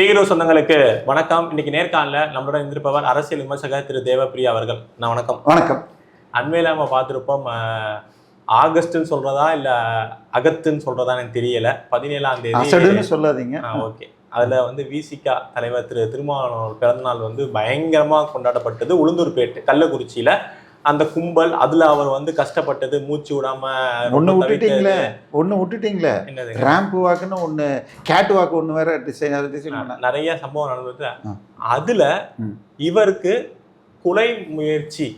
பீகிரோ சொந்தங்களுக்கு வணக்கம். இன்னைக்கு நேர்காணல நம்மளோட இருந்திருப்பவர் அரசியல் விமர்சகர் திரு தேவப்பிரியா அவர்கள். நான் வணக்கம். வணக்கம். அண்மையில நம்ம பார்த்துருப்போம், ஆகஸ்ட்னு சொல்றதா இல்ல அகத்துன்னு சொல்றதா எனக்கு தெரியல. 17ஆம் தேதி சொல்லாதீங்க. ஓகே. அதுல விசிகா தலைவர் திரு திருமாவளவன் பிறந்தநாள் பயங்கரமா கொண்டாடப்பட்டது. உளுந்தூர்பேட்டு கள்ளக்குறிச்சியில அந்த கும்பல், அதுல அவர் கஷ்டப்பட்டது, மூச்சு விடாம ஒண்ணு விட்டுட்டீங்களே. ரேம்ப் வாக்குன்னு ஒண்ணு, கேட் வாக்கு ஒண்ணு வேற டிசைன் நிறைய சம்பவம் நடந்தது. அதுல இவருக்கு கொலை முயற்சி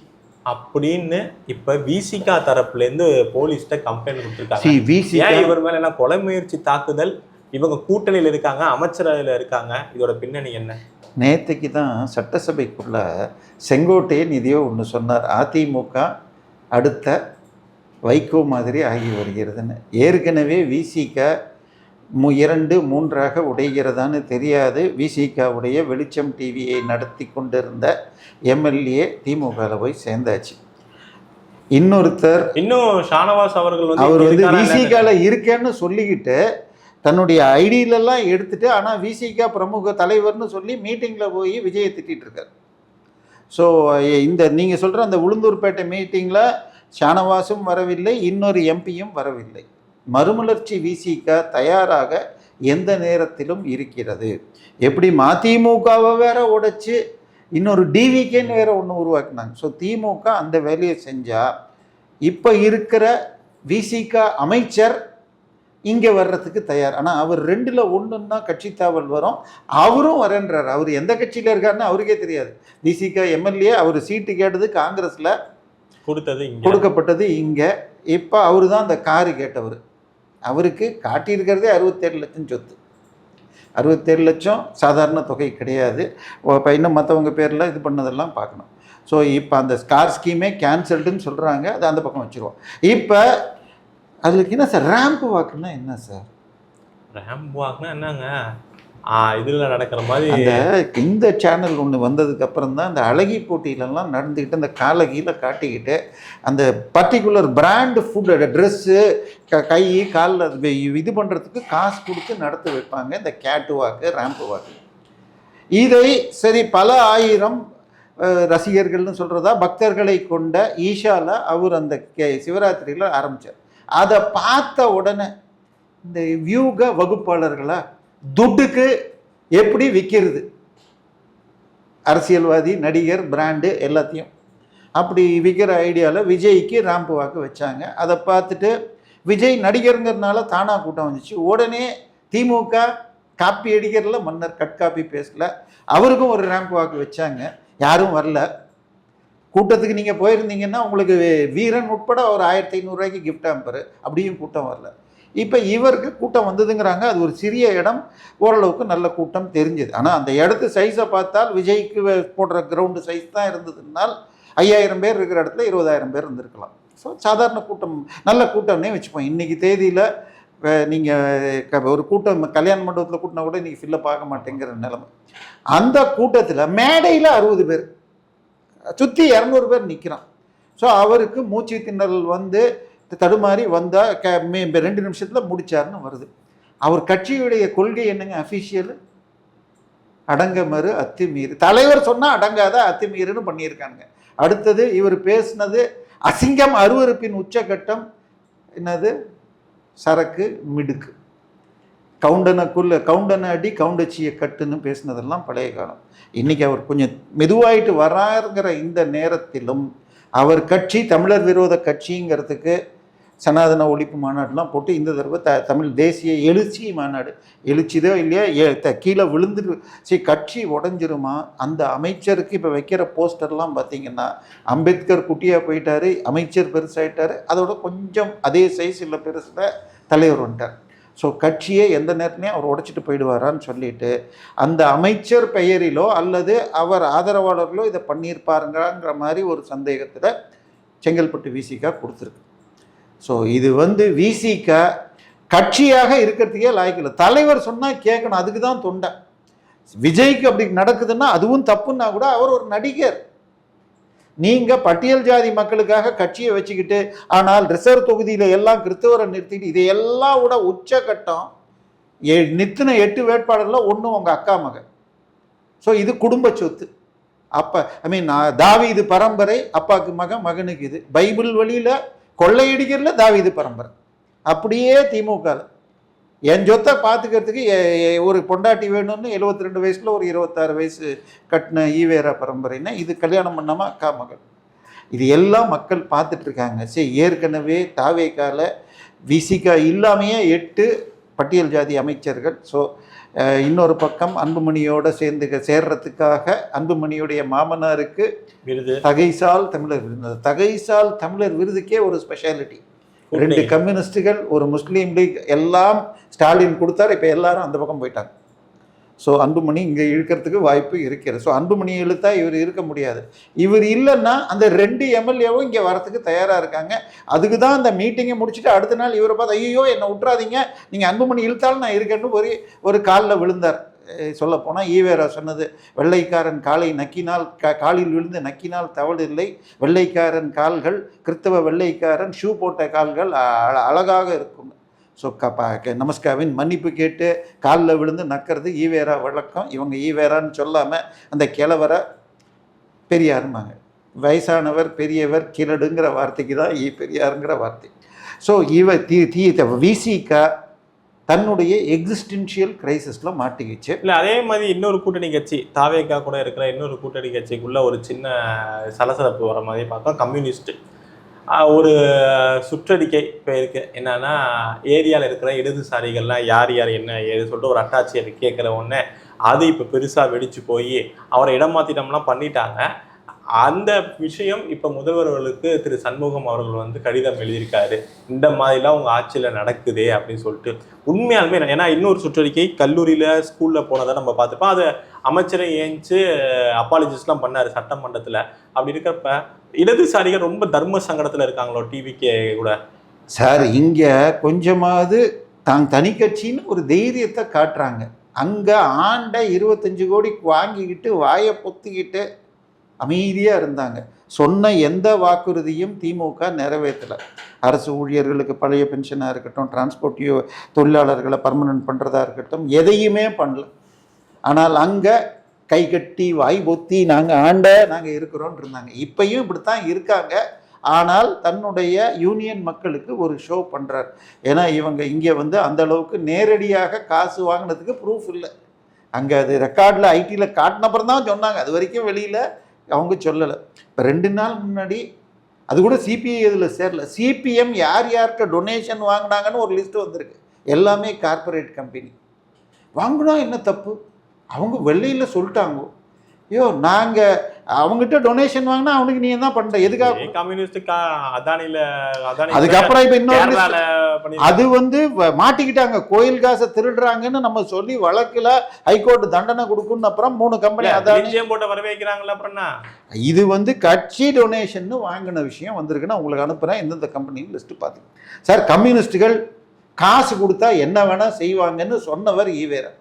அப்படின்னு இப்ப விசிகா தரப்புல இருந்து போலீஸ்ட கம்ப்ளைண்ட் கொடுத்திருக்காங்க. இவர் மேல என்ன கொலை முயற்சி தாக்குதல், இவங்க கூட்டணியில் இருக்காங்க, அமைச்சரவையில் இருக்காங்க, இதோட பின்னணி என்ன? நேற்றுக்கு தான் சட்டசபைக்குள்ள செங்கோட்டையன் இதையோ ஒன்று சொன்னார். அதிமுக அடுத்த வைகோ மாதிரி ஆகி வருகிறதுன்னு. ஏற்கனவே விசிக 2-3 உடைகிறதான்னு தெரியாது. விசிகாவுடைய வெளிச்சம் டிவியை நடத்தி கொண்டிருந்த எம்எல்ஏ திமுகவில் போய் சேர்ந்தாச்சு. இன்னொருத்தர் இன்னும் ஷானவாஸ் அவர்கள் அவர் விசிகாவில் இருக்கேன்னு சொல்லிக்கிட்டு தன்னுடைய ஐடியிலெல்லாம் எடுத்துகிட்டு, ஆனால் விசிகா பிரமுக தலைவர்னு சொல்லி மீட்டிங்கில் போய் விஜயை திட்டிகிட்டு இருக்கார். ஸோ இந்த நீங்கள் சொல்கிற அந்த உளுந்தூர்பேட்டை மீட்டிங்கில் ஷானவாஸும் வரவில்லை, இன்னொரு எம்பியும் வரவில்லை. மறுமலர்ச்சி விசிகா தயாராக எந்த நேரத்திலும் இருக்கிறது. எப்படி மதிமுகவை வேற உடைச்சு இன்னொரு டிவிகேன்னு வேற ஒன்று உருவாக்குனாங்க. ஸோ திமுக அந்த வேலையை செஞ்சால் இப்போ இருக்கிற விசிகா அமைச்சர் இங்கே வர்றதுக்கு தயார். ஆனால் அவர் 2ல் 1ன்னா கட்சி தாவல் வரும். அவரும் வரேன்றார். அவர் எந்த கட்சியில் இருக்காருன்னு அவருக்கே தெரியாது. விசிகா எம்எல்ஏ அவர் சீட்டு கேட்டது காங்கிரஸில் கொடுக்கப்பட்டது இங்கே. இப்போ அவரு தான் அந்த காரு கேட்டவர். அவருக்கு காட்டியிருக்கிறதே 67 லட்சம் சொத்து. 67 லட்சம் சாதாரண தொகை கிடையாது. இப்போ இன்னும் மற்றவங்க பேரில் இது பண்ணதெல்லாம் பார்க்கணும். ஸோ இப்போ அந்த கார் ஸ்கீமே கேன்சல்டுன்னு சொல்கிறாங்க. அது அந்த பக்கம் வச்சுருவோம். இப்போ அதுக்கு என்ன சார் ரேம்ப் வாக்குன்னா என்ன சார்? ரேம்ப் வாக்குனா என்னங்க, இதில் நடக்கிற மாதிரி இந்த சேனல் ஒன்று வந்ததுக்கு அப்புறம் தான் அந்த அழகி போட்டியிலலாம் நடந்துக்கிட்டு அந்த காலை கீழே காட்டிக்கிட்டு அந்த பர்டிகுலர் பிராண்டு ஃபுட்டு ட்ரெஸ்ஸு கை காலில் இது பண்ணுறதுக்கு காசு கொடுத்து நடத்த வைப்பாங்க இந்த கேட்டு வாக்கு, ரேம்ப் வாக்கு. இதை சரி பல ஆயிரம் ரசிகர்கள்னு சொல்கிறதா பக்தர்களை கொண்ட ஈஷாவில் அவர் அந்த சிவராத்திரியில் ஆரம்பித்தார். அதை பார்த்த உடனே இந்த வியூக வகுப்பாளர்களா துட்டுக்கு எப்படி விற்கிறது, அரசியல்வாதி, நடிகர், பிராண்டு எல்லாத்தையும் அப்படி விற்கிற ஐடியாவில் விஜய்க்கு ரேம்ப் வாக்கு வச்சாங்க. அதை பார்த்துட்டு விஜய் நடிகருங்கிறதுனால தானாக கூட்டம் வந்துச்சு. உடனே திமுக காப்பி அடிக்கிறதுல மன்னர், கட் காப்பி பேசல, அவருக்கும் ஒரு ரேம்ப் வாக்கு வச்சாங்க. யாரும் வரல. கூட்டத்துக்கு நீங்கள் போயிருந்தீங்கன்னா உங்களுக்கு வீரன் உட்பட ஒரு 1500 ரூபாய்க்கு கிஃப்ட் ஆம்பர், அப்படியும் கூட்டம் வரல. இப்போ இவருக்கு கூட்டம் வந்ததுங்கிறாங்க. அது ஒரு சிறிய இடம், ஓரளவுக்கு நல்ல கூட்டம் தெரிஞ்சுது. ஆனால் அந்த இடத்து சைஸை பார்த்தால் விஜய்க்கு போடுற கிரவுண்டு சைஸ் தான் இருந்ததுனால் 5000 பேர் இருக்கிற இடத்துல 20000 பேர் இருந்திருக்கலாம். ஸோ சாதாரண கூட்டம், நல்ல கூட்டம்னே வச்சுப்போம். இன்றைக்கி தேதியில் நீங்கள் ஒரு கூட்டம் கல்யாண மண்டபத்தில் கூட்டினா கூட இன்றைக்கி ஃபில்லை பார்க்க மாட்டேங்கிற நிலைமை. அந்த கூட்டத்தில் மேடையில் 60 பேர், சுற்றி 200 பேர் நிற்கிறான். ஸோ அவருக்கு மூச்சு திணறல் தடுமாறி வந்தால் 2 நிமிஷத்தில் முடிச்சாருன்னு வருது. அவர் கட்சியுடைய கொள்கை என்னங்க? அஃபிஷியல் அடங்கமறு அத்துமீறு. தலைவர் சொன்னால் அடங்காத அத்துமீறுன்னு பண்ணியிருக்காங்க. அடுத்தது இவர் பேசினது அசிங்கம், அருவருப்பின் உச்சகட்டம். என்னது? சரக்கு மிடுக்கு, கவுண்டனை அடி கவுண்டச்சியை கட்டுன்னு பேசினதெல்லாம் பழைய காலம். இன்றைக்கி அவர் கொஞ்சம் மெதுவாயிட்டு வராருங்கிற இந்த நேரத்திலும் அவர் கட்சி தமிழர் விரோத கட்சிங்கிறதுக்கு சனாதன ஒழிப்பு மாநாடுலாம் போட்டு இந்த தடவை தமிழ் தேசிய எழுச்சி மாநாடு, எழுச்சிதோ இல்லையா கீழே விழுந்துட்டு சரி கட்சி உடஞ்சிருமா? அந்த அமைச்சருக்கு இப்போ வைக்கிற போஸ்டர்லாம் பார்த்திங்கன்னா அம்பேத்கர் குட்டியாக போயிட்டார், அமைச்சர் பெருசாகிட்டார், அதோட கொஞ்சம் அதே சைஸ் இல்லை பெருசில் தலைவர் வந்துட்டார். ஸோ கட்சியை எந்த நேரத்துலையும் அவர் உடைச்சிட்டு போயிடுவாரான்னு சொல்லிட்டு அந்த அமைச்சர் பெயரிலோ அல்லது அவர் ஆதரவாளர்களோ இதை பண்ணியிருப்பாருங்கிற மாதிரி ஒரு சந்தேகத்தில் செங்கல்பட்டு விசிகா கொடுத்துருக்கு. ஸோ இது விசிகா கட்சியாக இருக்கிறதுக்கே லாய்க்கில்லை. தலைவர் சொன்னால் கேட்கணும், அதுக்கு தான் தொண்டை. விஜய்க்கு அப்படி நடக்குதுன்னா அதுவும் தப்புன்னா கூட அவர் ஒரு நடிகர். நீங்கள் பட்டியல் ஜாதி மக்களுக்காக கட்சியை வச்சுக்கிட்டு ஆனால் ரிசர்வ் தொகுதியில் எல்லாம் கிறிஸ்தவரை நிறுத்திட்டு இதையெல்லாம் விட உச்சகட்டம் நித்தின 8 வேட்பாளரில் ஒன்று உங்கள் அக்கா மகன். ஸோ இது குடும்ப சொத்து. அப்போ தாவீது பரம்பரை, அப்பாவுக்கு மகன், மகனுக்கு இது. பைபிள் வழியில் கொள்ளையடிக்கிறதுல தாவீது பரம்பரை. அப்படியே திமுக என் சொத்தை பார்த்துக்கிறதுக்கு ஒரு பொண்டாட்டி வேணும்னு 72 வயசில் ஒரு 26 வயசு கட்டின ஈவேரா பரம்பரைன்னா இது கல்யாணம் பண்ணாமல் அக்கா மகள். இது எல்லாம் மக்கள் பார்த்துட்ருக்காங்க. சரி, ஏற்கனவே தாவேக்கால விசிகா இல்லாமையே 8 பட்டியல் ஜாதி அமைச்சர்கள். ஸோ இன்னொரு பக்கம் அன்புமணியோட சேர்றதுக்காக அன்புமணியுடைய மாமனாருக்கு விருது, தகைசால் தமிழர் விருது. தகைசால் தமிழர் விருதுக்கே ஒரு ஸ்பெஷாலிட்டி. 2 கம்யூனிஸ்டுகள், ஒரு முஸ்லீம் லீக், எல்லாம் ஸ்டாலின் கொடுத்தாரு. இப்போ எல்லாரும் அந்த பக்கம் போயிட்டாங்க. ஸோ அன்புமணி இங்கே இழுக்கிறதுக்கு வாய்ப்பு இருக்கிறது. ஸோ அன்புமணி இழுத்தா இவர் இருக்க முடியாது. இவர் இல்லைன்னா அந்த 2 எம்எல்ஏவும் இங்கே வரத்துக்கு தயாராக இருக்காங்க. அதுக்கு தான் அந்த மீட்டிங்கை முடிச்சுட்டு அடுத்த நாள் இவரை பார்த்து, ஐயோ என்னை விட்டுறாதீங்க, நீங்கள் அன்புமணி இழுத்தாலும் நான் இருக்கேன்னு ஒரு காலில் விழுந்தார். சொல்லப்போனால் ஈவேரா சொன்னது, வெள்ளைக்காரன் காலை நக்கினால் காலில் விழுந்து நக்கினால் தவறு இல்லை, வெள்ளைக்காரன் கால்கள், கிறிஸ்தவ வெள்ளைக்காரன் ஷூ போட்ட கால்கள் அழகாக இருக்கும். ஸோ நமஸ்காவின் மன்னிப்பு கேட்டு காலில் விழுந்து நக்கிறது ஈவேரா வழக்கம். இவங்க ஈவேரான்னு சொல்லாமல் அந்த கிழவரை பெரியாருமாங்க. வயசானவர் பெரியவர் கிழடுங்கிற வார்த்தைக்கு தான் பெரியாருங்கிற வார்த்தை. ஸோ விசிகா தன்னுடைய எக்ஸிஸ்டென்ஷியல் கிரைசிஸில் மாட்டிக்கிச்சு. இல்லை, அதே மாதிரி இன்னொரு கூட்டணி கட்சி தாவேக்கா கூட இருக்கிற இன்னொரு கூட்டணி கட்சிக்குள்ள ஒரு சின்ன சலசலப்பு வர மாதிரி பார்த்தோம். கம்யூனிஸ்ட் ஒரு சுற்றறிக்கை இப்போ இருக்குது. என்னன்னா, ஏரியாவில் இருக்கிற இடதுசாரிகள்லாம் யார் யார் என்ன ஏது சொல்லிட்டு ஒரு அட்டாட்சியை கேட்குற உடனே அது இப்போ பெருசாக வெடிச்சு போய் அவரை இடம் மாற்றிட்டம்லாம் பண்ணிட்டாங்க. அந்த விஷயம் இப்போ முதல்வர்களுக்கு திரு சண்முகம் அவர்கள் கடிதம் எழுதியிருக்காரு. இந்த மாதிரிலாம் உங்கள் ஆட்சியில் நடக்குதே அப்படின்னு சொல்லிட்டு. உண்மையாலுமே ஏன்னா இன்னொரு சுற்றறிக்கை கல்லூரியில் ஸ்கூலில் போனதை நம்ம பார்த்துப்போம். அது அமைச்சரை ஏஞ்சி அப்பாலஜிஸ்லாம் பண்ணார் சட்டமன்றத்தில். அப்படி இருக்கிறப்ப இடதுசாரிகள் ரொம்ப தர்ம சங்கடத்தில் இருக்காங்களோ டிவிக்கே கூட. சார், இங்கே கொஞ்சமாவது தனி கட்சின்னு ஒரு தைரியத்தை காட்டுறாங்க. அங்கே ஆண்ட 25 கோடி வாங்கிக்கிட்டு வாயை பொத்திக்கிட்டு அமைதியாக இருந்தாங்க. சொன்ன எந்த வாக்குறுதியும் திமுக நிறைவேற்றலை. அரசு ஊழியர்களுக்கு பழைய பென்ஷனாக இருக்கட்டும், டிரான்ஸ்போர்ட் தொழிலாளர்களை பர்மனன்ட் பண்ணுறதா இருக்கட்டும், எதையுமே பண்ணல. ஆனால் அங்கே கை கட்டி வாய் பொத்தி நாங்கள் இருக்கிறோன்னு இருந்தாங்க. இப்பையும் இப்படித்தான் இருக்காங்க. ஆனால் தன்னுடைய யூனியன் மக்களுக்கு ஒரு ஷோ பண்ணுறார். ஏன்னா இவங்க இங்கே அந்த அளவுக்கு நேரடியாக காசு வாங்கினதுக்கு ப்ரூஃப் இல்லை. அங்கே அது ரெக்கார்டில் ஐடியில் காட்டினப்புறம் தான் சொன்னாங்க. அது வரைக்கும் வெளியில் அவங்க சொல்லலை. இப்போ 2 நாள் முன்னாடி அது கூட சிபிஐ இதில் சேரல. சிபிஎம் யார் யாருக்கு டொனேஷன் வாங்கினாங்கன்னு ஒரு லிஸ்ட்டு வந்திருக்கு. எல்லாமே கார்பரேட் கம்பெனி. வாங்கினா என்ன தப்பு? அவங்க வெள்ளையில் சொல்லிட்டாங்க, ஐயோ நாங்கள் அவங்ககிட்ட டொனேஷன் வாங்கினா அவனுக்கு நீ என்ன பண்ணுற, எதுக்காக கம்யூனிஸ்டுக்கா அதானியில். அதுக்கப்புறம் இப்போ இன்னொரு அது மாட்டிக்கிட்டாங்க. கோயில் காசை திருடுறாங்கன்னு நம்ம சொல்லி வழக்கில் ஹைகோர்ட் தண்டனை கொடுக்குன்னு அப்புறம் 3 கம்பெனி அதானி போட்டு வர வைக்கிறாங்களா. அப்புறம்னா இது கட்சி டொனேஷன் வாங்கின விஷயம் வந்திருக்குன்னா உங்களுக்கு அனுப்புகிறேன். எந்தெந்த கம்பெனின்னு லிஸ்ட்டு பார்த்துங்க சார். கம்யூனிஸ்டுகள் காசு கொடுத்தா என்ன வேணால் செய்வாங்கன்னு சொன்னவர் ஈவேரா.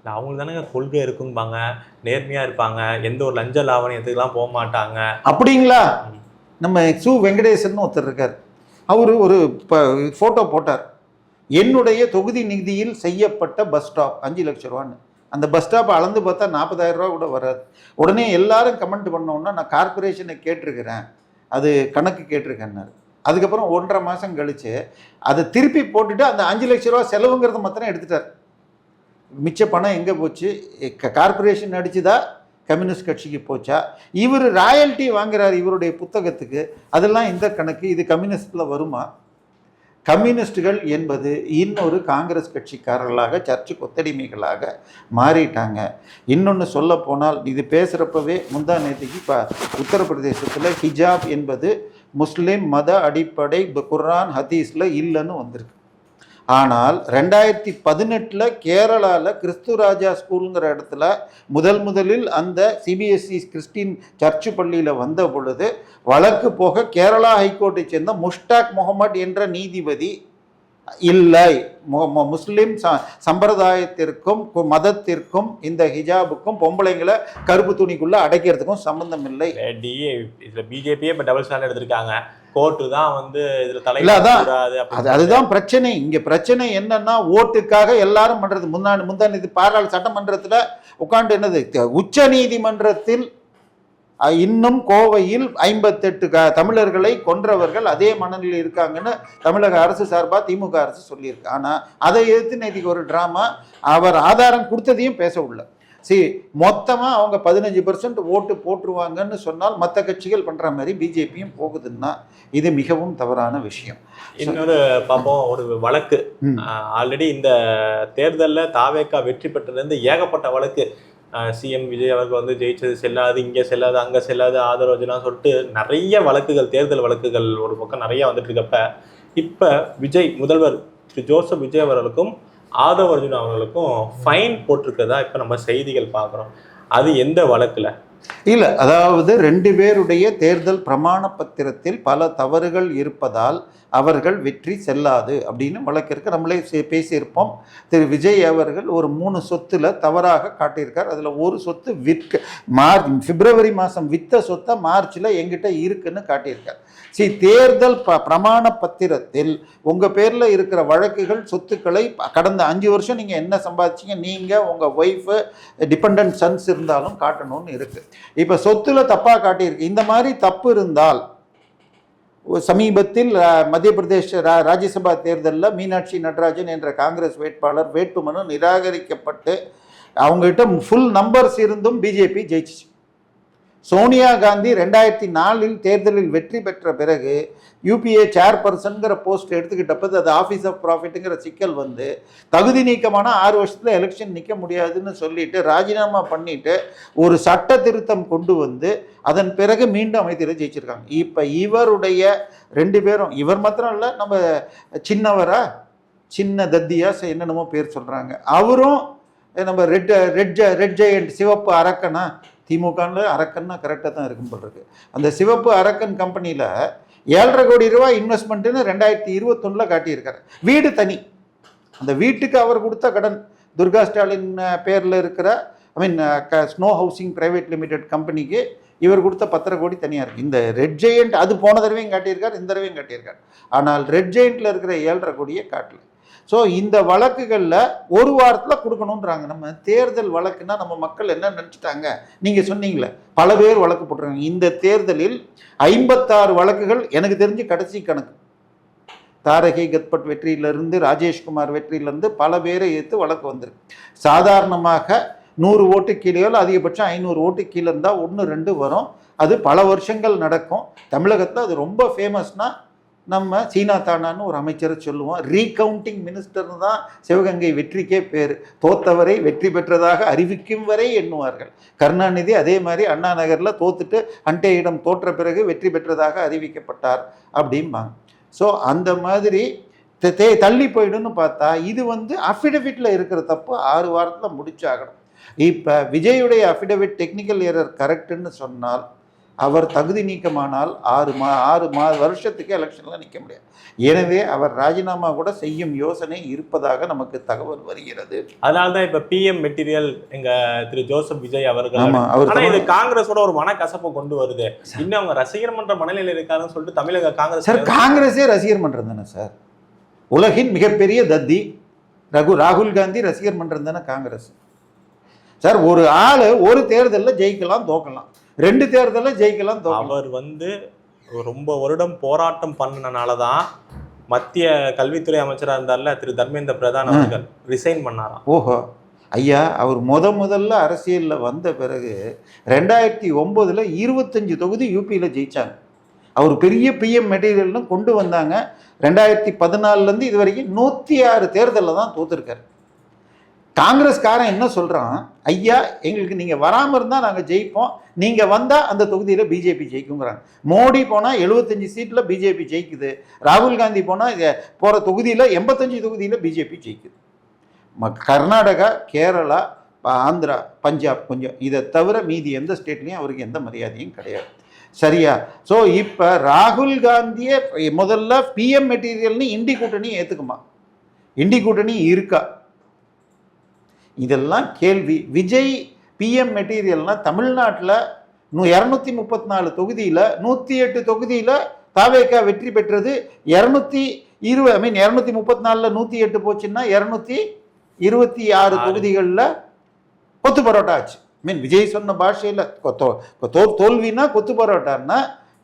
அவங்களுக்கு தானே கொள்கை இருக்கும்பாங்க, நேர்மையாக இருப்பாங்க, எந்த ஒரு லஞ்ச லாவணியத்துக்கெல்லாம் போக மாட்டாங்க. அப்படிங்களா? நம்ம சு வெங்கடேசன் ஒருத்தர் இருக்கார். அவர் ஒரு ஃபோட்டோ போட்டார். என்னுடைய தொகுதி நிதியில் செய்யப்பட்ட பஸ் ஸ்டாப் 5 லட்ச ரூபான்னு. அந்த பஸ் ஸ்டாப்பை அளந்து பார்த்தா 40,000 ரூபா கூட வராது. உடனே எல்லாரும் கமெண்ட் பண்ணோன்னா நான் கார்பரேஷனை கேட்டிருக்கிறேன், அது கணக்கு கேட்டிருக்கேன்னாரு. அதுக்கப்புறம் 1.5 மாதம் கழித்து அதை திருப்பி போட்டுட்டு அந்த 5 லட்ச ரூபா செலவுங்கிறத மாத்திரம் எடுத்துட்டார். மிச்ச பணம் எங்கே போச்சு? கார்பரேஷன் அடிச்சுதா, கம்யூனிஸ்ட் கட்சிக்கு போச்சா? இவர் ராயல்ட்டி வாங்குறாரு இவருடைய புத்தகத்துக்கு. அதெல்லாம் இந்த கணக்கு இது கம்யூனிஸ்டில் வருமா? கம்யூனிஸ்டுகள் என்பது இன்னொரு காங்கிரஸ் கட்சிக்காரர்களாக சர்ச்சு கொத்தடிமைகளாக மாறிட்டாங்க. இன்னொன்று சொல்ல போனால், இது பேசுகிறப்பவே முந்தா நேற்றுக்கு இப்போ உத்தரப்பிரதேசத்தில் ஹிஜாப் என்பது முஸ்லீம் மத அடிப்படை குர்ஆன் ஹதீஸில் இல்லைன்னு வந்திருக்கு. ஆனால் 2018 கேரளாவில் கிறிஸ்து ராஜா ஸ்கூலுங்கிற இடத்துல முதலில் அந்த சிபிஎஸ்இ கிறிஸ்டின் சர்ச்சு பள்ளியில் வந்த பொழுது வழக்கு போக கேரளா ஹைகோர்ட்டை சேர்ந்த முஷ்டாக் முகமது என்ற நீதிபதி இல்லை. முஸ்லிம் சம்பிரதாயத்திற்கும் மதத்திற்கும் இந்த ஹிஜாபுக்கும் பொம்பளைங்களை கருப்பு துணிக்குள்ள அடைக்கிறதுக்கும் சம்பந்தம் இல்லை. இதுல பிஜேபியே இப்ப டபுள் ஸ்டாண்ட் எடுத்திருக்காங்க. கோர்ட்டு தான் வந்து இதுல தலையிடாது. அதுதான் பிரச்சனை. இங்க பிரச்சனை என்னன்னா, ஓட்டுக்காக எல்லாரும் பண்றது. முந்தானி பாராளுமன்ற சட்டமன்றத்துல உட்காந்து என்னது, உச்ச நீதிமன்றத்தில் இன்னும் கோவையில் 58 தமிழர்களை கொன்றவர்கள் அதே மனநிலையில் இருக்காங்கன்னு தமிழக அரசு சார்பா திமுக அரசு சொல்லியிருக்கு. ஆனா அதை எதிர்த்து நேற்றுக்கு ஒரு டிராமா, அவர் ஆதாரம் கொடுத்ததையும் பேச உள்ள. மொத்தமா அவங்க 15% ஓட்டு போட்டுருவாங்கன்னு சொன்னால் மற்ற கட்சிகள் பண்ற மாதிரி பிஜேபியும் போகுதுன்னா இது மிகவும் தவறான விஷயம். இன்னொரு பாப்போம், ஒரு வழக்கு ஆல்ரெடி இந்த தேர்தலில் தாவேகா வெற்றி பெற்றதுலேருந்து ஏகப்பட்ட வழக்கு. சிஎம் விஜய் அவர்கள் வந்து ஜெயிச்சது செல்லாது, இங்கே செல்லாது, அங்கே செல்லாது, ஆதரவுலாம் சொல்லிட்டு நிறைய வழக்குகள், தேர்தல் வழக்குகள் ஒரு பக்கம் நிறைய வந்துட்டு இருக்கப்ப இப்போ விஜய் முதல்வர் திரு ஜோசப் விஜய் அவர்களுக்கும் ஆதவ் அர்ஜுனா அவர்களுக்கும் ஃபைன் போட்டிருக்கதா இப்போ நம்ம செய்திகள் பார்க்குறோம். அது எந்த வழக்கில்? இல்லை, அதாவது 2 பேருடைய தேர்தல் பிரமாண பத்திரத்தில் பல தவறுகள் இருப்பதால் அவர்கள் வெற்றி செல்லாது அப்படின்னு வழக்கிற்கு நம்மளே பேசியிருப்போம். திரு விஜய் அவர்கள் ஒரு 3 சொத்துல தவறாக காட்டியிருக்கார். அதில் ஒரு சொத்து பிப்ரவரி மாதம் வித்த சொத்தை மார்ச்சில் எங்கிட்ட இருக்குன்னு காட்டியிருக்கார். தேர்தல் பிரமாண பத்திரத்தில் உங்கள் பேரில் இருக்கிற வழக்குகள், சொத்துக்களை கடந்த 5 வருஷம் நீங்கள் என்ன சம்பாதிச்சிங்க, நீங்கள் உங்கள் ஒய்ஃபு டிபெண்ட் சன்ஸ் இருந்தாலும் காட்டணும்னு இருக்குது. இப்போ சொத்துல தப்பாக காட்டியிருக்கு. இந்த மாதிரி தப்பு இருந்தால் சமீபத்தில் மத்திய பிரதேச ராஜ்யசபா தேர்தலில் மீனாட்சி நடராஜன் என்ற காங்கிரஸ் வேட்பாளர் வேட்புமனு நிராகரிக்கப்பட்டு அவங்ககிட்ட ஃபுல் நம்பர்ஸ் இருந்தும் பிஜேபி ஜெயிச்சிச்சு. சோனியா காந்தி 2004 தேர்தலில் வெற்றி பெற்ற பிறகு யூபிஏ சேர்பர்சன்கிற போஸ்ட் எடுத்துக்கிட்டப்போ அது ஆஃபீஸ் ஆஃப் ப்ராஃபிட்டுங்கிற சிக்கல் வந்து தகுதி நீக்கமான 6 வருஷத்தில் எலெக்ஷன் நிற்க முடியாதுன்னு சொல்லிட்டு ராஜினாமா பண்ணிட்டு ஒரு சட்ட திருத்தம் கொண்டு வந்து அதன் பிறகு மீண்டும் அமைதியில் ஜெயிச்சிருக்காங்க. இப்போ இவருடைய 2 பேரும், இவர் மாத்திரம் இல்லை, நம்ம சின்ன தத்தியா என்னென்னமோ பேர் சொல்கிறாங்க, அவரும் நம்ம ரெட் ஜெயண்ட் சிவப்பு அரக்கனா, திமுகவில் அரக்கன்னா கரெக்டாக தான் இருக்கும் போல் இருக்கு. அந்த சிவப்பு அரக்கன் கம்பெனியில் 7.5 கோடி ரூபாய் இன்வெஸ்ட்மெண்ட்டுன்னு 2021 காட்டியிருக்காரு. வீடு தனி, அந்த வீட்டுக்கு அவர் கொடுத்த கடன் துர்கா ஸ்டாலின் பேரில் இருக்கிற ஸ்னோ ஹவுசிங் பிரைவேட் லிமிடெட் கம்பெனிக்கு இவர் கொடுத்த 10.5 கோடி தனியாக இருக்குது. இந்த ரெட் ஜெயண்ட் அது போன தடவையும் காட்டியிருக்கார், இந்த தடவையும் காட்டியிருக்கார். ஆனால் ரெட் ஜெயண்ட்டில் இருக்கிற 7.5 கோடியே காட்டல. ஸோ இந்த வழக்குகளில் ஒரு வாரத்தில் கொடுக்கணுன்றாங்க. நம்ம தேர்தல் வழக்குன்னா நம்ம மக்கள் என்ன நினச்சிட்டாங்க, நீங்கள் சொன்னீங்களே பல பேர் வழக்கு போட்டுருக்காங்க. இந்த தேர்தலில் 56 வழக்குகள் எனக்கு தெரிஞ்சு கடைசி கணக்கு. தாரகை கத்பட் வெற்றியிலிருந்து, ராஜேஷ்குமார் வெற்றியிலிருந்து பல பேரை ஏற்று வழக்கு வந்திருக்கு. சாதாரணமாக 100 ஓட்டு கீழே, அதிகபட்சம் 500 ஓட்டு கீழே இருந்தால் 1-2 வரும். அது பல வருஷங்கள் நடக்கும். தமிழகத்தில் அது ரொம்ப ஃபேமஸ்னா நம்ம சீனா தானான்னு ஒரு அமைச்சரை சொல்லுவோம். ரீகவுண்டிங் மினிஸ்டர்னு தான் சிவகங்கை வெற்றிக்கே பேர். தோத்தவரை வெற்றி பெற்றதாக அறிவிக்கும் வரை எண்ணுவார்கள். கருணாநிதி அதே மாதிரி அண்ணா நகரில் தோத்துட்டு அண்டையிடம் தோற்ற பிறகு வெற்றி பெற்றதாக அறிவிக்கப்பட்டார் அப்படிம்பாங்க. ஸோ அந்த மாதிரி தள்ளி போயிடுன்னு பார்த்தா இது வந்து அஃபிடவிட்டில் இருக்கிற தப்பு 6 வாரத்தில் முடிச்சாகணும். இப்போ விஜயுடைய அஃபிடவிட் டெக்னிக்கல் எரர் கரெக்டுன்னு சொன்னால் அவர் தகுதி நீக்கமானால் 6 வருஷத்துக்கு எலெக்ஷனில் நிற்க முடியாது. எனவே அவர் ராஜினாமா கூட செய்யும் யோசனை இருப்பதாக நமக்கு தகவல் வருகிறது. அதனால தான் இப்போ பிஎம் மெட்டீரியல் எங்கள் திரு ஜோசப் விஜய் அவர்கள் இது காங்கிரஸோட ஒரு மனக்கசப்பை கொண்டு வருது. இன்னும் அவங்க ரசிகர் மன்ற மனநிலையில் இருக்காருன்னு சொல்லிட்டு தமிழக காங்கிரஸ் சார், காங்கிரஸே ரசிகர் மன்றம் தானே சார். உலகின் மிகப்பெரிய தத்தி ராகுல் காந்தி ரசிகர் மன்றம் தானே காங்கிரஸ் சார். ஒரு ஆள் ஒரு தேர்தலில் ஜெயிக்கலாம், தோக்கலாம். 2 தேர்தலில் ஜெயிக்கலாம். அவர் வந்து ரொம்ப வருடம் போராட்டம் பண்ணனால தான் மத்திய கல்வித்துறை அமைச்சராக இருந்தார்ல திரு தர்மேந்திர பிரதான் அவர்கள் ரிசைன் பண்ணாராம். ஓஹோ ஐயா, அவர் முதல்ல அரசியலில் வந்த பிறகு 2009 25 தொகுதி யூபியில் ஜெயிச்சாங்க. அவர் பெரிய பிஎம் மெட்டீரியல்னு கொண்டு வந்தாங்க. 2014 இது வரைக்கும் 106 தேர்தலில் தான் தோத்துருக்காரு. காங்கிரஸ்காரன் என்ன சொல்கிறான், ஐயா எங்களுக்கு நீங்கள் வராமல் இருந்தால் நாங்கள் ஜெயிப்போம், நீங்கள் வந்தால் அந்த தொகுதியில் பிஜேபி ஜெயிக்குங்கிறாங்க. மோடி போனால் 75 சீட்டில் பிஜேபி ஜெயிக்குது. ராகுல் காந்தி போனால் போகிற தொகுதியில் 85 தொகுதியில் பிஜேபி ஜெயிக்குது. கர்நாடகா, கேரளா, ஆந்திரா, பஞ்சாப் கொஞ்சம், இதை தவிர மீதி எந்த ஸ்டேட்லேயும் அவருக்கு எந்த மரியாதையும் கிடையாது. சரியா? ஸோ இப்போ ராகுல் காந்தியை முதல்ல பிஎம் மெட்டீரியல்னு இண்டி கூட்டணி ஏற்றுக்குமா? இண்டி கூட்டணி இருக்கா? இதெல்லாம் கேள்வி. விஜய் பிஎம் மெட்டீரியல்னால் தமிழ்நாட்டில் 234 தொகுதியில் 108 தொகுதியில் தாவேகா வெற்றி பெற்றது. 234 108 போச்சுன்னா 226 தொகுதிகளில் கொத்து பரோட்டா ஆச்சு. விஜய் சொன்ன பாஷையில் தோல்வினா கொத்து பரோட்டான்னா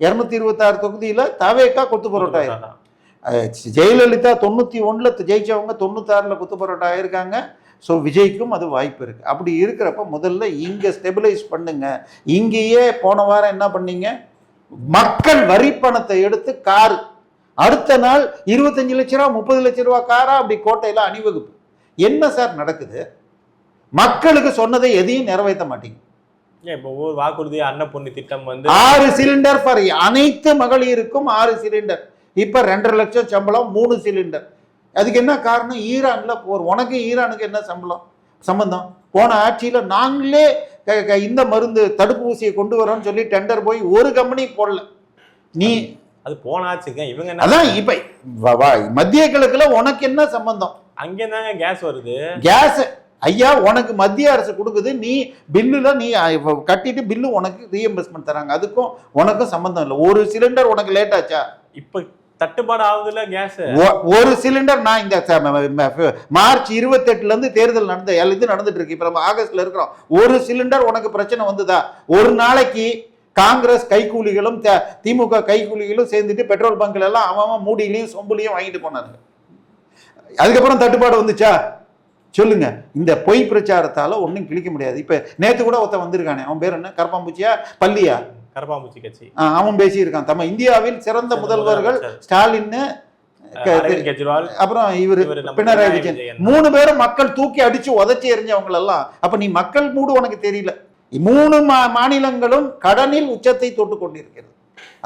226 தொகுதியில் தாவேகா கொத்து பரோட்டா ஆயிருக்காங்க. ஜெயலலிதா 91 ஜெயிச்சவங்க 96 கொத்து பரோட்டா ஆயிருக்காங்க. ஸோ விஜய்க்கும் அது வாய்ப்பு இருக்குது. அப்படி இருக்கிறப்ப முதல்ல இங்கே ஸ்டெபிலைஸ் பண்ணுங்க. இங்கேயே போன வாரம் என்ன பண்ணீங்க? மக்கள் வரி பணத்தை எடுத்து காரு, அடுத்த நாள் 25 லட்ச ரூபா 30 லட்ச ரூபா காரா அப்படி கோட்டையில் அணிவகுப்பு. என்ன சார் நடக்குது? மக்களுக்கு சொன்னதை எதையும் நிறைவேற்ற மாட்டீங்க. இப்போ வாக்குறுதி அன்னபொன்னி திட்டம் 6 சிலிண்டர் ஃபார் அனைத்து மகளிருக்கும் 6 சிலிண்டர். இப்போ 2.5 லட்சம் சம்பளம் 3 சிலிண்டர். அதுக்கு என்ன காரணம்? ஈரானில் போர். உனக்கு ஈரானுக்கு என்ன சம்பந்தம்? போன ஆட்சியில் நாங்களே இந்த மருந்து தடுப்பூசியை கொண்டு வரோம்னு சொல்லி டெண்டர் போய் ஒரு கம்பெனி போடல. நீ அது போன ஆட்சிங்க. இவங்க அதான் இப்ப மத்திய கிழக்குல உனக்கு என்ன சம்பந்தம்? அங்கே தாங்க கேஸ் வருது. கேஸ் ஐயா உனக்கு மத்திய அரசு கொடுக்குது. நீ பில்லுல நீ கட்டிட்டு பில்லு உனக்கு ரீஎம்பர்ஸ்மெண்ட் தராங்க. அதுக்கும் உனக்கும் சம்பந்தம் இல்லை. ஒரு சிலிண்டர் உனக்கு லேட் ஆச்சா? இப்ப தட்டுப்பாடு ஆகுதுல கேஸ். ஒரு சிலிண்டர் நான் இந்த மார்ச் 28 இருந்து தேர்தல் இது நடந்துட்டு இருக்கு. இப்ப நம்ம ஆகஸ்ட்ல இருக்கிறோம். ஒரு சிலிண்டர் உனக்கு பிரச்சனை வந்ததா? ஒரு நாளைக்கு காங்கிரஸ் கைக்கூலிகளும் திமுக கைக்கூலிகளும் சேர்ந்துட்டு பெட்ரோல் பங்க்ல எல்லாம் அவன் மூடியிலையும் சொம்புலையும் வாங்கிட்டு போனாங்க. அதுக்கப்புறம் தட்டுப்பாடு வந்துச்சா? சொல்லுங்க. இந்த பொய் பிரச்சாரத்தால ஒன்றும் கிழிக்க முடியாது. இப்ப நேத்து கூட ஒருத்தன் வந்திருக்கானே, அவன் பேர் என்ன? கரப்பாம்பூச்சியா பள்ளியா? கரப்பாம்பூச்சி கட்சி. அவன் பேசியிருக்கான். இந்தியாவில் சிறந்த முதல்வர்கள் ஸ்டாலின், அப்புறம் இவரு பினராயி விஜயன், 3 பேரும் மக்கள் தூக்கி அடிச்சு உதச்சி எறிஞ்சவங்க எல்லாம். அப்ப நீ மக்கள் மூடு உனக்கு தெரியல. 3 மாநிலங்களும் கடனில் உச்சத்தை தொட்டு கொண்டிருக்கிறது.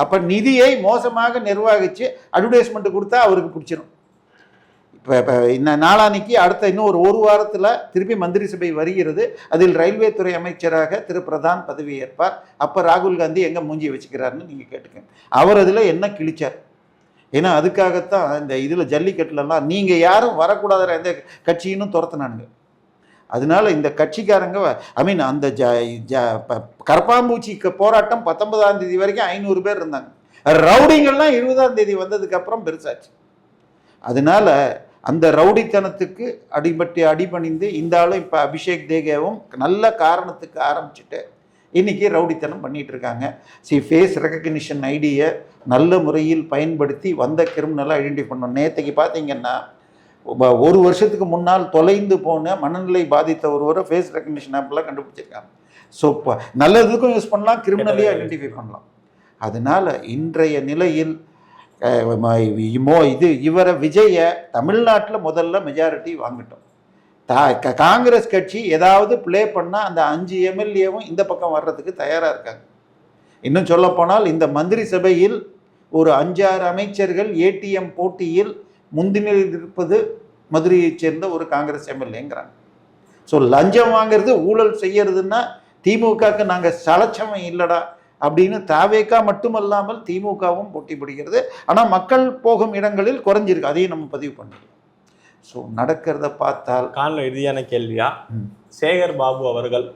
அப்ப நிதியை மோசமாக நிர்வகிச்சு அட்வர்டைஸ்மெண்ட் கொடுத்தா அவருக்கு பிடிச்சிடும். இப்போ நாளானிக்கு அடுத்த இன்னும் ஒரு வாரத்தில் திருப்பி மந்திரி சபை வருகிறது. அதில் ரயில்வே துறை அமைச்சராக திரு பிரதான் பதவி ஏற்பார். அப்போ ராகுல் காந்தி எங்கே மூஞ்சி வச்சுக்கிறாருன்னு நீங்கள் கேட்டுக்கங்க. அவர் அதில் என்ன கிழிச்சார்? ஏன்னா அதுக்காகத்தான் இந்த இதில் ஜல்லிக்கட்டுலலாம் நீங்கள் யாரும் வரக்கூடாத எந்த கட்சியினும் துரத்துனானுங்க. அதனால இந்த கட்சிக்காரங்க அந்த கரப்பாம்பூச்சி போராட்டம் 19ஆம் தேதி வரைக்கும் 500 பேர் இருந்தாங்க. ரவுடிங்கள்லாம் 20ஆம் தேதி வந்ததுக்கப்புறம் பெருசாச்சு. அதனால அந்த ரவுடித்தனத்துக்கு அடிபணிந்து இந்த ஆளும் இப்போ அபிஷேக் தேகேவும் நல்ல காரணத்துக்கு ஆரம்பிச்சுட்டு இன்னைக்கு ரவுடித்தனம் பண்ணிட்டு இருக்காங்க. ஃபேஸ் ரெகக்னிஷன் ஐடியை நல்ல முறையில் பயன்படுத்தி வந்த கிரிமினலை ஐடென்டிஃபை பண்ணணும். நேற்றுக்கு பார்த்தீங்கன்னா 1 வருஷத்துக்கு முன்னால் தொலைந்து போன மனநிலை பாதித்த ஒருவரை ஃபேஸ் ரெகக்னிஷன் ஆப்லாம் கண்டுபிடிச்சிருக்காங்க. ஸோ இப்போ நல்லதுக்கும் யூஸ் பண்ணலாம், கிரிமினலையும் ஐடென்டிஃபை பண்ணலாம். அதனால இன்றைய நிலையில் இவரை விஜய தமிழ்நாட்டில் முதல்ல மெஜாரிட்டி வாங்கட்டும். காங்கிரஸ் கட்சி ஏதாவது பிளே பண்ணால் அந்த 5 எம்எல்ஏவும் இந்த பக்கம் வர்றதுக்கு தயாராக இருக்காங்க. இன்னும் சொல்ல போனால் இந்த மந்திரி சபையில் ஒரு 5-6 அமைச்சர்கள் ஏடிஎம் போட்டியில் முன்னிலையில் இருப்பது மதுரையைச் சேர்ந்த ஒரு காங்கிரஸ் எம்எல்ஏங்கிறாங்க. ஸோ லஞ்சம் வாங்கிறது ஊழல் செய்யறதுன்னா திமுகவுக்கு நாங்கள் சலச்சவன் இல்லடா அப்படின்னு தாவேகா மட்டுமல்லாமல் திமுகவும் போட்டி பிடிக்கிறது. ஆனால் மக்கள் போகும் இடங்களில் குறைஞ்சிருக்கு. அதையும் நம்ம பதிவு பண்ணிக்கலாம். ஸோ நடக்கிறத பார்த்தால் காலையில் இறுதியான கேள்வியா, சேகர் பாபு அவர்கள்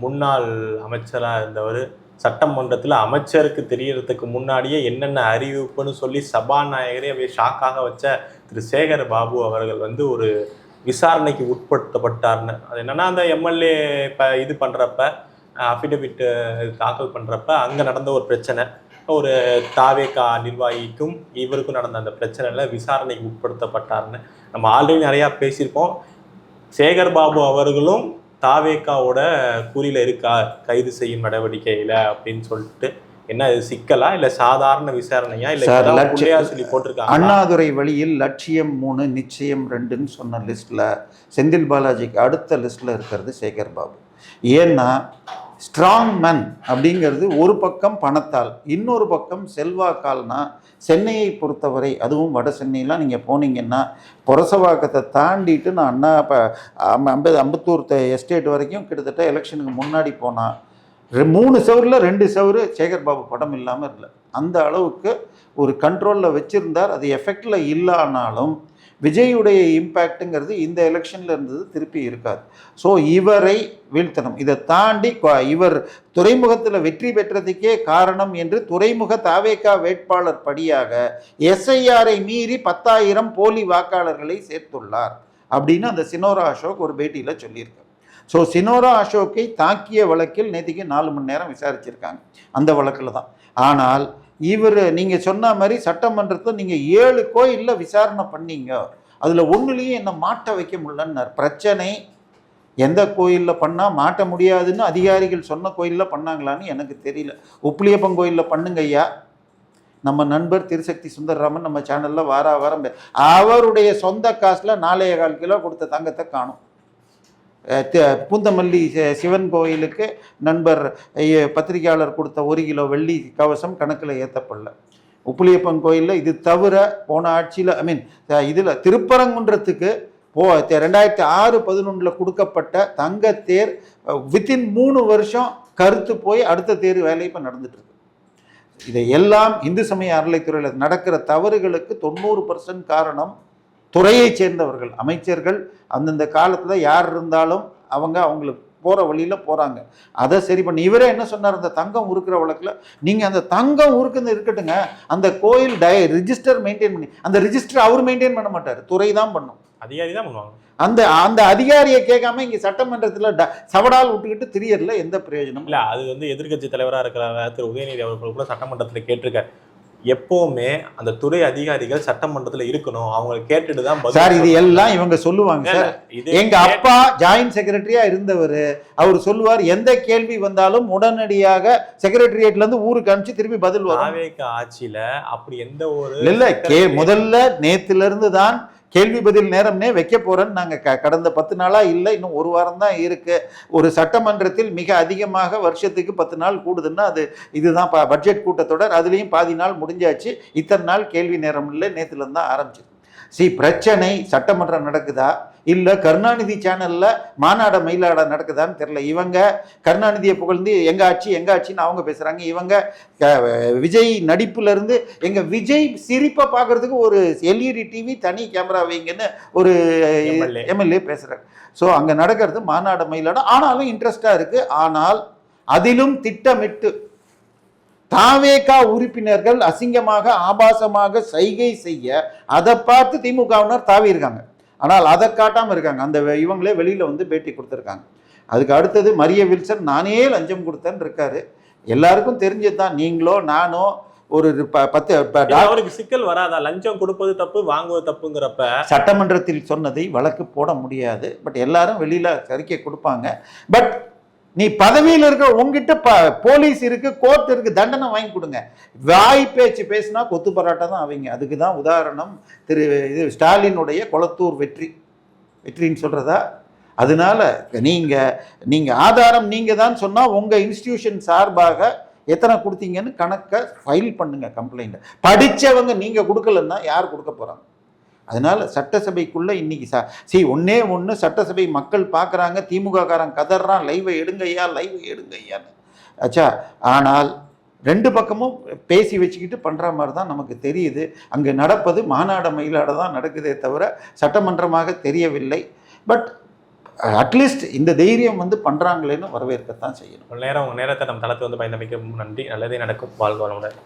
முன்னாள் அமைச்சராக இருந்தவர் சட்டமன்றத்தில் அமைச்சருக்கு தெரியறதுக்கு முன்னாடியே என்னென்ன அறிவிப்புன்னு சொல்லி சபாநாயகரே அப்படியே ஷாக்காக வச்ச திரு சேகர் பாபு அவர்கள் ஒரு விசாரணைக்கு உட்படுத்தப்பட்டார்னு. அது என்னன்னா, அந்த எம்எல்ஏ இது பண்ணுறப்ப அஃபிடவிட் தாக்கல் பண்ணுறப்ப அங்கே நடந்த ஒரு பிரச்சனை, ஒரு தாவேகா நிர்வாகிக்கும் இவருக்கும் நடந்த அந்த பிரச்சனையில் விசாரணைக்கு உட்படுத்தப்பட்டார்னு நம்ம ஆல்ரெடி நிறையா பேசியிருக்கோம். சேகர் பாபு அவர்களும் தாவேகாவோட கூறியில் இருக்கா கைது செய்யும் நடவடிக்கையில் அப்படின்னு சொல்லிட்டு, என்ன இது சிக்கலா இல்லை சாதாரண விசாரணையா இல்லை சொல்லி போட்டிருக்காங்க? அண்ணாதுரை வழியில் லட்சியம் 3 நிச்சயம் 2ன்னு சொன்ன லிஸ்ட்டில் செந்தில் பாலாஜிக்கு அடுத்த லிஸ்ட்டில் இருக்கிறது சேகர் பாபு. ஏன்னா ஸ்ட்ராங் மேன் அப்படிங்கிறது ஒரு பக்கம் பணத்தால், இன்னொரு பக்கம் செல்வாக்கால்னா சென்னையை பொறுத்தவரை, அதுவும் வட சென்னையெலாம் நீங்கள் போனீங்கன்னா புரசவாக்கத்தை தாண்டிட்டு நான் அம்பத்தூர் எஸ்டேட் வரைக்கும் கிட்டத்தட்ட எலெக்ஷனுக்கு முன்னாடி போனால் 3 செவரில் 2 செவரு சேகர் பாபு படம் இல்லாமல் இல்லை. அந்த அளவுக்கு ஒரு கண்ட்ரோலில் வச்சுருந்தார். அது எஃபெக்டில் இல்லைனாலும் விஜயுடைய இம்பேக்ட்டுங்கிறது இந்த எலெக்ஷனில் இருந்தது திருப்பி இருக்காது. ஸோ இவரை வீழ்த்தணும். இதை தாண்டி இவர் துறைமுகத்தில் வெற்றி பெற்றதுக்கே காரணம் என்று துறைமுக தாவேகா வேட்பாளர் படியாக எஸ்ஐஆரை மீறி 10,000 போலி வாக்காளர்களை சேர்த்துள்ளார் அப்படின்னு அந்த சினோரா அசோக் ஒரு பேட்டியில் சொல்லியிருக்கார். ஸோ சினோரா அசோக்கை தாக்கிய வழக்கில் நேற்றுக்கு 4 மணி நேரம் விசாரிச்சிருக்காங்க, அந்த வழக்கில் தான். ஆனால் இவர் நீங்கள் சொன்ன மாதிரி சட்டமன்றத்தில் நீங்கள் 7 கோயிலில் விசாரணை பண்ணீங்க, அதில் ஒன்றுலேயும் என்ன மாட்ட வைக்க முடியலன்னார். பிரச்சனை எந்த கோயிலில் பண்ணால் மாட்ட முடியாதுன்னு அதிகாரிகள் சொன்ன கோயிலில் பண்ணாங்களான்னு எனக்கு தெரியல. உப்பிலியப்பன் கோயிலில் பண்ணுங்க ஐயா. நம்ம நண்பர் திருசக்தி சுந்தரராமன் நம்ம சேனலில் வாரம் அவருடைய சொந்த காசில் 4.25 கிலோ கொடுத்த தங்கத்தை காணும். பூந்தமல்லி சிவன் கோயிலுக்கு நண்பர் பத்திரிகையாளர் கொடுத்த 1 கிலோ வெள்ளி கவசம் கணக்கில் ஏற்றப்படல. உப்பிலியப்பன் கோயிலில் இது தவிர போன ஆட்சியில் இதில் திருப்பரங்குன்றத்துக்கு 2006-11 கொடுக்கப்பட்ட தங்கத்தேர் வித்தின் 3 வருஷம் கருத்து போய் அடுத்த தேர் வேலை இப்போ நடந்துட்டு இருக்கு. இதையெல்லாம் இந்து சமய அறநிலைத்துறையில் நடக்கிற தவறுகளுக்கு 90% காரணம் துறையை சேர்ந்தவர்கள், அமைச்சர்கள். அந்தந்த காலத்தில் யார் இருந்தாலும் அவங்களுக்கு போகிற வழியில் போகிறாங்க. அதை சரி பண்ணி இவரே என்ன சொன்னார், அந்த தங்கம் உருக்கிற வழக்கில் நீங்கள் அந்த தங்கம் உருக்குன்னு இருக்கட்டுங்க, அந்த கோயில் ரிஜிஸ்டர் மெயின்டைன் பண்ணி, அந்த ரிஜிஸ்டர் அவர் மெயின்டைன் பண்ண மாட்டார், துறை தான் பண்ணும், அதிகாரி தான் பண்ணுவாங்க. அந்த அதிகாரியை கேட்காம இங்கே சட்டமன்றத்தில் சவடால் விட்டுக்கிட்டு திரியறதுல எந்த பிரயோஜனம் இல்லை. அது எதிர்கட்சி தலைவராக இருக்கிற திரு உதயநிதி அவர்கள் கூட சட்டமன்றத்தில் கேட்டிருக்காரு, எப்பவுமே அந்த துறை அதிகாரிகள் சட்டமன்றத்தில் இருக்கணும், அவங்க கேட்டுட்டு தான் சார். இது எல்லாம் இவங்க சொல்லுவாங்க சார். எங்க அப்பா ஜாயின்ட் செக்ரட்டரியா இருந்தவர், அவர் சொல்லுவார் எந்த கேள்வி வந்தாலும் உடனடியாக செக்ரட்டரியேட்ல இருந்து ஊருக்கு அனுப்பிச்சு திருப்பி பதில் வரும். ஆட்சியில அப்படி எந்த ஒரு இல்ல முதல்ல நேத்துல இருந்து தான் கேள்வி பதில் நேரம்னே வைக்க போறேன்னு நாங்கள் கடந்த 10 நாளா இல்லை, இன்னும் 1 வாரம் தான் இருக்கு. ஒரு சட்டமன்றத்தில் மிக அதிகமாக வருஷத்துக்கு 10 நாள் கூடுதுன்னா அது இதுதான் பட்ஜெட் கூட்டத்தொடர். அதுலேயும் பாதி நாள் முடிஞ்சாச்சு, இத்தனை நாள் கேள்வி நேரம் இல்லை, நேற்றுல இருந்து தான் ஆரம்பிச்சு. பிரச்சனை சட்டமன்றம் நடக்குதா இல்லை கருணாநிதி சேனல்ல மாநாட மயிலாட நடக்குதான்னு தெரியல. இவங்க கருணாநிதியை புகழ்ந்து எங்க ஆட்சின்னு அவங்க பேசுறாங்க. இவங்க விஜய் நடிப்புல இருந்து எங்க விஜய் சிரிப்பை பார்க்கறதுக்கு ஒரு LED டிவி தனி கேமரா வைங்கன்னு ஒரு எம்எல்ஏ பேசுறாங்க. ஸோ அங்க நடக்கிறது மாநாட மயிலாட, ஆனாலும் இன்ட்ரெஸ்டா இருக்கு. ஆனால் அதிலும் திட்டமிட்டு தாவேகா உறுப்பினர்கள் அசிங்கமாக ஆபாசமாக சைகை செய்ய அதை பார்த்து திமுகவினர் தாவி இருக்காங்க. ஆனால் அதை காட்டாமல் இருக்காங்க. அந்த இவங்களே வெளியில் வந்து பேட்டி கொடுத்துருக்காங்க. அதுக்கு அடுத்தது மரிய வில்சன் நானே லஞ்சம் கொடுத்தேன்னு இருக்காரு. எல்லாருக்கும் தெரிஞ்சது தான். நீங்களோ நானோ ஒரு 10 சிக்கல் வராதா? லஞ்சம் கொடுப்பது தப்பு, வாங்குவது தப்புங்கிறப்ப சட்டமன்றத்தில் சொன்னதை வழக்கு போட முடியாது. பட் எல்லாரும் வெளியில் அறிக்கை கொடுப்பாங்க. பட் நீ பதவியில் இருக்க உங்ககிட்ட போலீஸ் இருக்கு, கோர்ட் இருக்கு, தண்டனை வாங்கி கொடுங்க. வாய் பேச்சு பேசினா கொத்து பராட்டா தான் அவங்க. அதுக்கு தான் உதாரணம் இது ஸ்டாலினுடைய கொளத்தூர் வெற்றின்னு சொல்றதா. அதனால நீங்க ஆதாரம் நீங்க தான் சொன்னா உங்க இன்ஸ்டிடியூஷன் சார்பாக எத்தனை கொடுத்தீங்கன்னு கணக்கை ஃபைல் பண்ணுங்க. கம்ப்ளைண்ட் படிச்சவங்க நீங்க கொடுக்கலன்னா யார் கொடுக்க போறாங்க? அதனால சட்டசபைக்குள்ள இன்னைக்கு ஒண்ணு சட்டசபை மக்கள் பார்க்குறாங்க, திமுக காரன் கதறான் லைவை எடுங்கய்யான்னு ஆச்சா. ஆனால் 2 பக்கமும் பேசி வச்சுக்கிட்டு பண்ற மாதிரி தான் நமக்கு தெரியுது. அங்கே நடப்பது மாநாட மயிலாட தான் நடக்குதே தவிர சட்டமன்றமாக தெரியவில்லை. பட் அட்லீஸ்ட் இந்த தைரியம் வந்து பண்றாங்களேன்னு வரவேற்கத்தான் செய்யணும். நேரத்தை நம்ம தளத்தை வந்து பயந்தமைக்க நன்றி. நல்லதே நடக்கும். வாழ்க வளமுடன்.